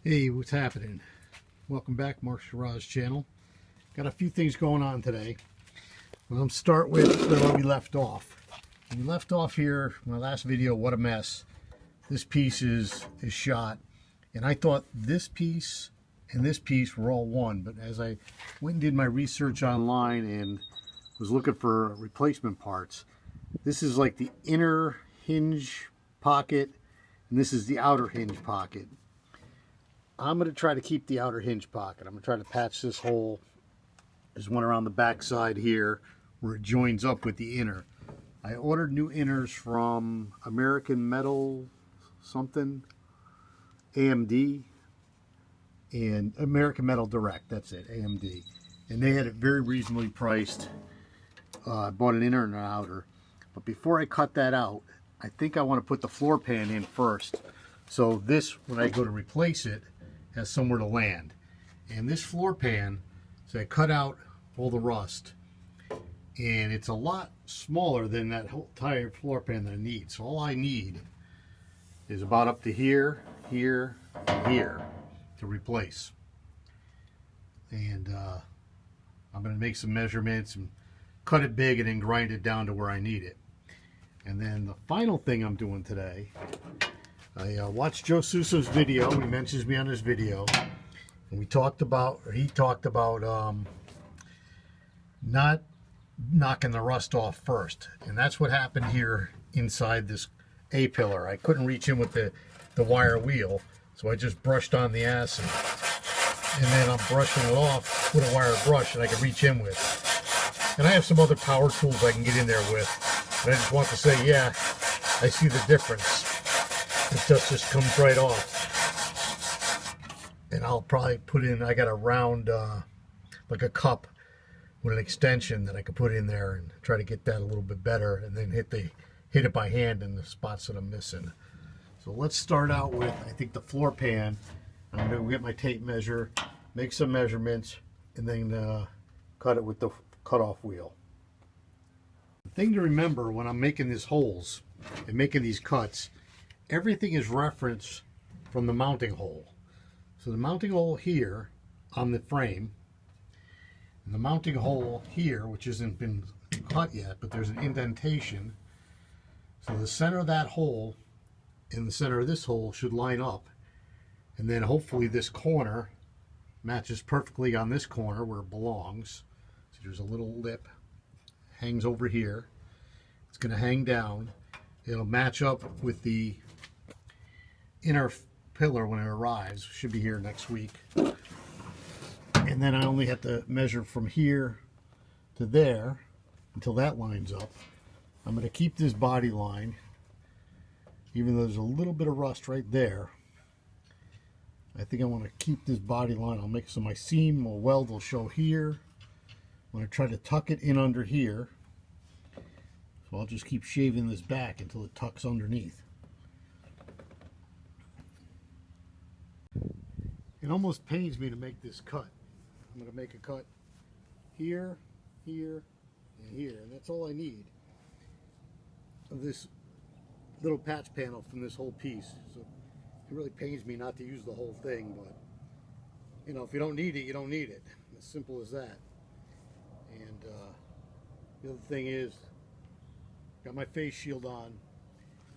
Hey, what's happening? Welcome back, Mark's Garage channel. Got a few things going on today. We'll start with where we left off. We left off here in my last video, what a mess. This piece is shot, and I thought this piece and this piece were all one, but as I went and did my research online and was looking for replacement parts, this is like the inner hinge pocket, and this is the outer hinge pocket. I'm going to try to keep the outer hinge pocket. I'm going to try to patch this hole. There's one around the back side here where it joins up with the inner. I ordered new inners from American Metal something, AMD, and American Metal Direct, that's it, AMD. And they had it very reasonably priced. I bought an inner and an outer. But before I cut that out, I think I want to put the floor pan in first. So this, when I go to replace it, has somewhere to land. And this floor pan, so I cut out all the rust, and it's a lot smaller than that whole entire floor pan that I need. So all I need is about up to here, here, and here to replace. And I'm going to make some measurements and cut it big and then grind it down to where I need it. And then the final thing I'm doing today, I watched Joe Sousa's video. He mentions me on his video, and he talked about not knocking the rust off first, and that's what happened here inside this A-pillar. I couldn't reach in with the wire wheel, so I just brushed on the acid, and then I'm brushing it off with a wire brush that I can reach in with. And I have some other power tools I can get in there with, and I just want to say, yeah, I see the difference. The dust just comes right off. And I'll probably put in, I got a round, like a cup with an extension that I could put in there and try to get that a little bit better, and then hit it by hand in the spots that I'm missing. So let's start out with, I think, the floor pan. I'm going to get my tape measure, make some measurements, and then cut it with the cutoff wheel. The thing to remember when I'm making these holes and making these cuts, everything is referenced from the mounting hole. So the mounting hole here on the frame, and the mounting hole here, which hasn't been cut yet, but there's an indentation. So the center of that hole and the center of this hole should line up. And then hopefully this corner matches perfectly on this corner where it belongs. So there's a little lip, hangs over here. It's going to hang down. It'll match up with the inner pillar when it arrives. Should be here next week. And then I only have to measure from here to there until that lines up. I'm going to keep this body line, even though there's a little bit of rust right there. I think I want to keep this body line. I'll make so my seam or weld will show here. I'm going to try to tuck it in under here. So I'll just keep shaving this back until it tucks underneath. It almost pains me to make this cut. I'm going to make a cut here, here, and here, and that's all I need of this little patch panel from this whole piece. So it really pains me not to use the whole thing, but you know, if you don't need it, you don't need it. As simple as that. And the other thing is, got my face shield on.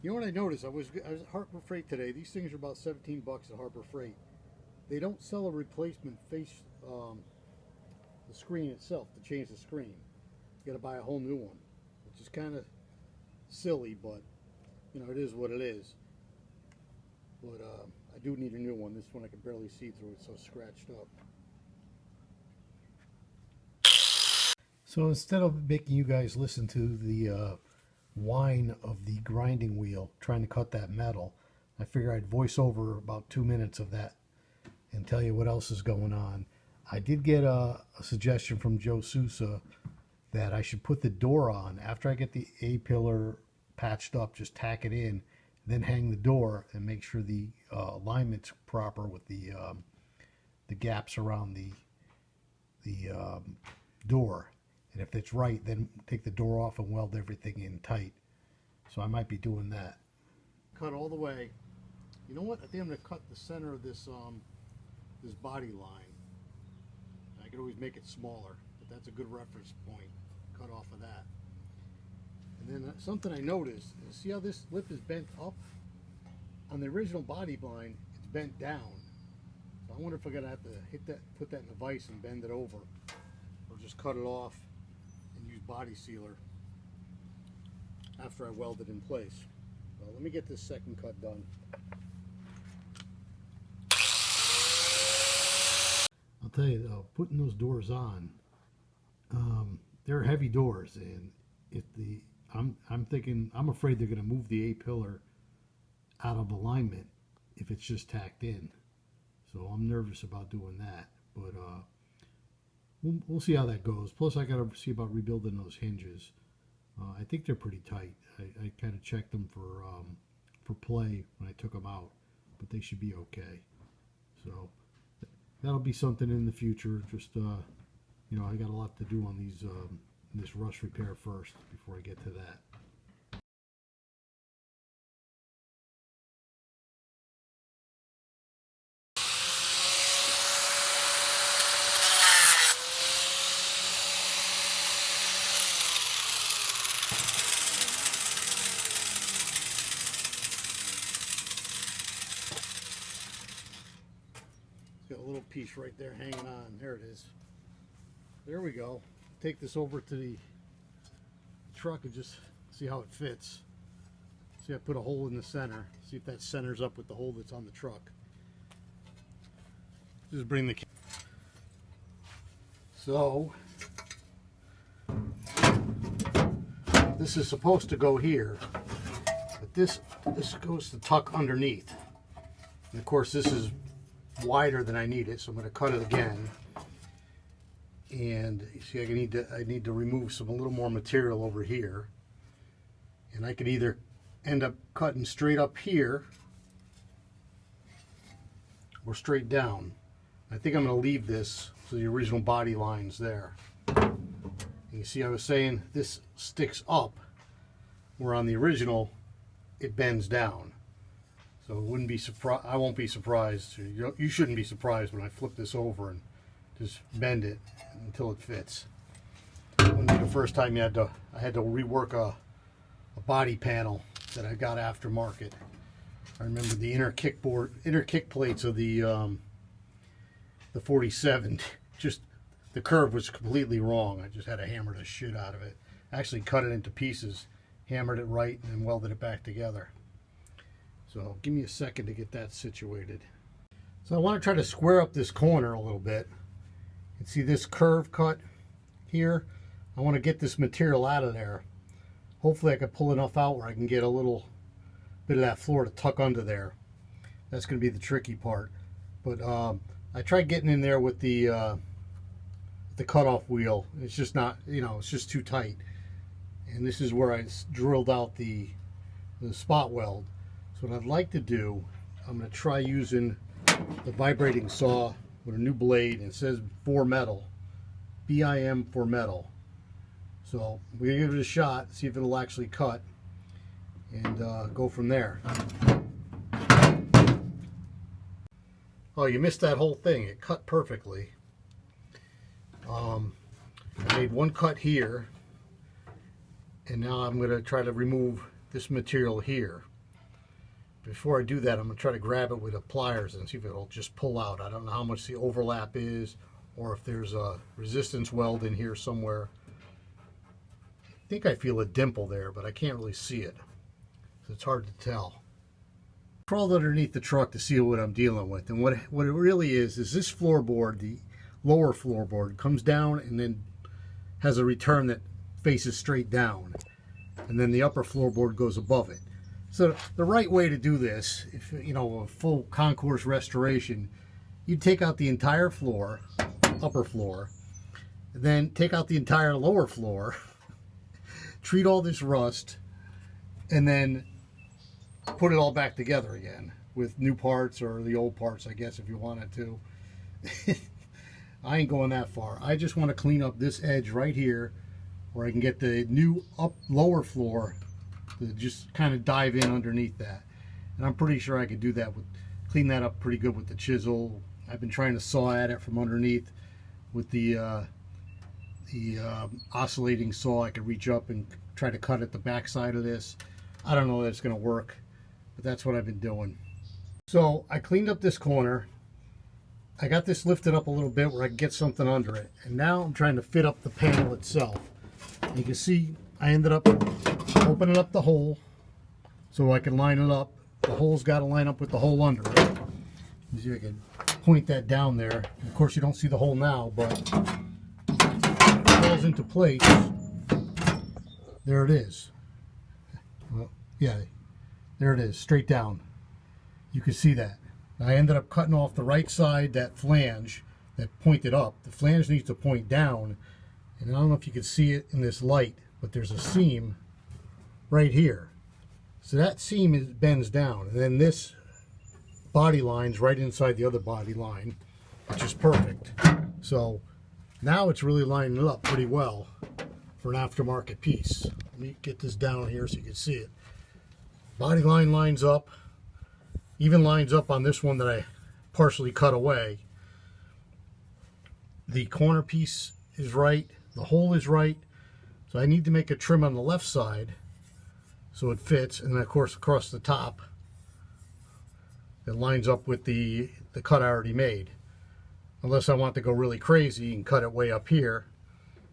You know what I noticed? I was at Harbor Freight today. These things are about 17 bucks at Harbor Freight. They don't sell a replacement face, the screen itself, to change the screen. You got to buy a whole new one, which is kind of silly, but you know, it is what it is. But I do need a new one. This one I can barely see through, it's so scratched up. So instead of making you guys listen to the whine of the grinding wheel trying to cut that metal, I figure I'd voice over about 2 minutes of that and tell you what else is going on. I did get a suggestion from Joe Sousa that I should put the door on after I get the A-pillar patched up. Just tack it in, then hang the door and make sure the alignment's proper with the gaps around the door. And if it's right, then take the door off and weld everything in tight. So I might be doing that. Cut all the way. You know what? I think I'm going to cut the center of this this body line. I could always make it smaller, but that's a good reference point. Cut off of that. And then something I noticed is, see how this lip is bent up? On the original body line, it's bent down. So I wonder if I'm gonna have to hit that, put that in a vise and bend it over, or just cut it off and use body sealer after I weld it in place. Well, let me get this second cut done. I'll tell you though, putting those doors on, they're heavy doors, and if I'm thinking, I'm afraid they're going to move the A-pillar out of alignment if it's just tacked in. So I'm nervous about doing that, but we'll see how that goes. Plus I got to see about rebuilding those hinges. I think they're pretty tight. I kind of checked them for play when I took them out, but they should be okay. So that'll be something in the future. Just you know, I got a lot to do on these this rust repair first before I get to that. Got a little piece right there hanging on. There it is. There we go. Take this over to the truck and just see how it fits. See, I put a hole in the center. See if that centers up with the hole that's on the truck. Just bring the... So, this is supposed to go here, but this goes to tuck underneath. And of course, this is wider than I need it, so I'm going to cut it again. And you see, I need to remove a little more material over here, and I could either end up cutting straight up here or straight down. I think I'm going to leave this so the original body line's there. And you see, I was saying this sticks up, where on the original it bends down. So it wouldn't be surprised. I won't be surprised. You shouldn't be surprised when I flip this over and just bend it until it fits. Wouldn't be the first time I had to rework a body panel that I got aftermarket. I remember the inner kick plates of the 47. Just the curve was completely wrong. I just had to hammer the shit out of it. Actually cut it into pieces, hammered it right, and then welded it back together. So give me a second to get that situated. So I want to try to square up this corner a little bit. And see this curve cut here? I want to get this material out of there. Hopefully I can pull enough out where I can get a little bit of that floor to tuck under there. That's going to be the tricky part. But I tried getting in there with the cutoff wheel. It's just not, you know, it's just too tight. And this is where I drilled out the spot weld. So what I'd like to do, I'm going to try using the vibrating saw with a new blade, and it says for metal, BIM for metal. So we're going to give it a shot, see if it'll actually cut, and go from there. Oh, you missed that whole thing. It cut perfectly. I made one cut here, and now I'm going to try to remove this material here. Before I do that, I'm going to try to grab it with the pliers and see if it'll just pull out. I don't know how much the overlap is, or if there's a resistance weld in here somewhere. I think I feel a dimple there, but I can't really see it, so it's hard to tell. I crawled underneath the truck to see what I'm dealing with, and what it really is this floorboard, the lower floorboard, comes down and then has a return that faces straight down, and then the upper floorboard goes above it. So the right way to do this, if you know, a full concourse restoration, you'd take out the entire floor, upper floor, and then take out the entire lower floor, treat all this rust, and then put it all back together again with new parts, or the old parts, I guess, if you wanted to. I ain't going that far. I just want to clean up this edge right here where I can get the new lower floor to just kind of dive in underneath that. And I'm pretty sure I could do that, clean that up pretty good with the chisel. I've been trying to saw at it from underneath with the oscillating saw. I could reach up and try to cut at the back side of this. I don't know that it's going to work, but that's what I've been doing. So I cleaned up this corner. I got this lifted up a little bit where I can get something under it. And now I'm trying to fit up the panel itself. You can see I ended up opening up the hole so I can line it up. The hole's got to line up with the hole under it. You see, I can point that down there. Of course, you don't see the hole now, but it falls into place. There it is. Well, yeah, there it is, straight down. You can see that. I ended up cutting off the right side, that flange that pointed up. The flange needs to point down, and I don't know if you can see it in this light, but there's a seam right here. So that seam bends down, and then this body line's right inside the other body line, which is perfect. So now it's really lining it up pretty well for an aftermarket piece. Let me get this down here so you can see it. Body line lines up. Even lines up on this one that I partially cut away. The corner piece is right, the hole is right, so I need to make a trim on the left side so it fits, and then of course across the top it lines up with the cut I already made. Unless I want to go really crazy and cut it way up here,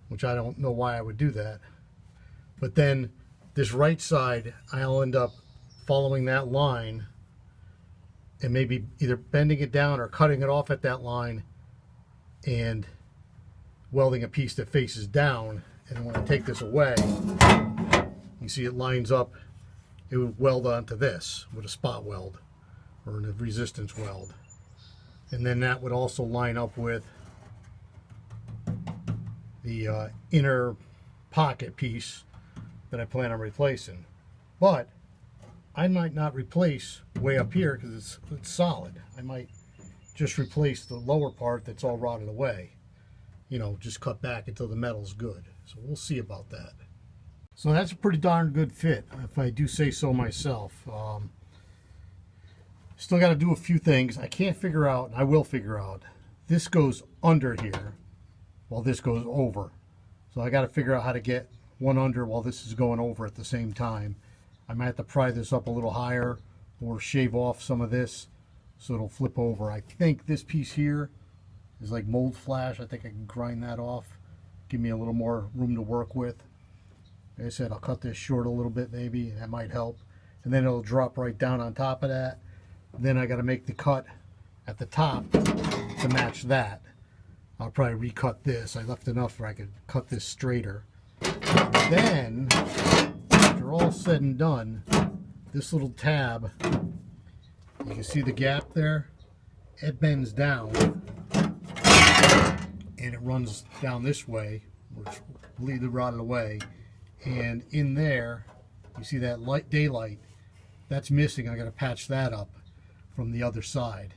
which I don't know why I would do that. But then this right side, I'll end up following that line and maybe either bending it down or cutting it off at that line and welding a piece that faces down. And when I take this away, you see it lines up. It would weld onto this with a spot weld or a resistance weld. And then that would also line up with the inner pocket piece that I plan on replacing. But I might not replace way up here because it's solid. I might just replace the lower part that's all rotted away. You know, just cut back until the metal's good. So we'll see about that. So that's a pretty darn good fit, if I do say so myself. Still got to do a few things. I can't figure out, and I will figure out, this goes under here while this goes over. So I got to figure out how to get one under while this is going over at the same time. I might have to pry this up a little higher or shave off some of this so it'll flip over. I think this piece here is like mold flash. I think I can grind that off, give me a little more room to work with. Like I said, I'll cut this short a little bit maybe, that might help. And then it'll drop right down on top of that. Then I got to make the cut at the top to match that. I'll probably recut this. I left enough where I could cut this straighter. Then, after all said and done, this little tab, you can see the gap there, it bends down and it runs down this way, which completely rotted away. And in there, you see that light, daylight, that's missing. I got to patch that up from the other side.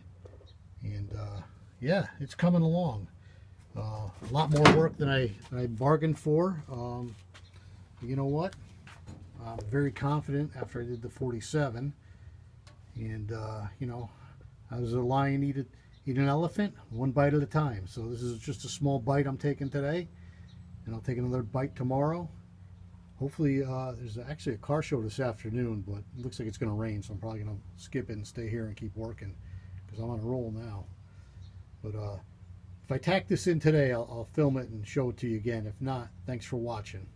And yeah, it's coming along. A lot more work than I bargained for. You know what? I'm very confident after I did the 47. And you know, how does a lion eat an elephant? One bite at a time. So this is just a small bite I'm taking today, and I'll take another bite tomorrow. Hopefully, there's actually a car show this afternoon, but it looks like it's going to rain, so I'm probably going to skip it and stay here and keep working because I'm on a roll now. But if I tack this in today, I'll film it and show it to you again. If not, thanks for watching.